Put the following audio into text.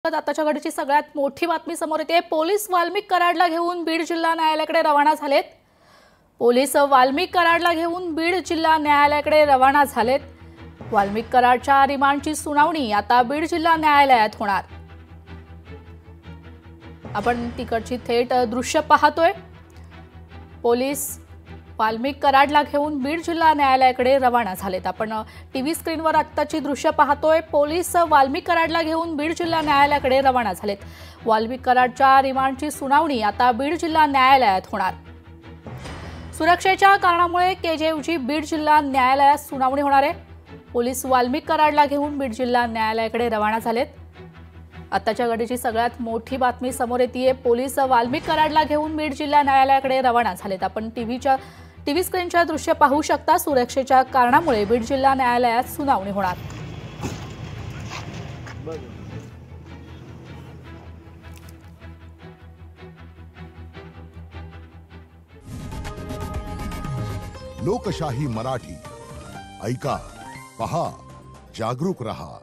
आताच्या घडीची सगळ्यात मोठी बातमी समोर येते। पोलीस वाल्मिक कराडला घेऊन बीड जिल्हा न्यायालयाकडे रवाना झालेत। पोलीस वाल्मिक कराडला घेऊन बीड जिल्हा न्यायालयाकडे रवाना झालेत। वाल्मिक कराडच्या रिमांडची सुनावणी आता बीड जिल्हा न्यायालयात होणार। आपण तिकडची थेट दृश्य पाहतोय। पोलीस वाल्मिक कराडला घेऊन बीड जिल्हा न्यायालयाकडे रवाना झालेत। आपण टीव्ही स्क्रीनवर आत्ताची दृश्य पाहतोय। पोलीस वाल्मिक कराडला घेऊन बीड जिल्हा न्यायालयाकडे रवाना झालेत। वाल्मिक कराडच्या रिमांडची सुनावणी आता बीड जिल्हा न्यायालयात होणार। सुरक्षेच्या कारणामुळे केजेऐवजी बीड जिल्हा न्यायालयात सुनावणी होणार आहे। पोलीस वाल्मिक कराडला घेऊन बीड जिल्हा न्यायालयाकडे रवाना झालेत। आताच्या घडीची सगळ्यात मोठी बातमी समोर येते। पोलीस वाल्मिक कराडला घेऊन बीड जिल्हा न्यायालयाकडे रवाना झालेत। आपण टीव्ही स्क्रीनच्या दृश्य पाहू शकता। सुरक्षेच्या कारणामुळे बीड जिल्हा न्यायालयात सुनावणी होणार। लोकशाही मराठी ऐका, पहा, जागरूक रहा।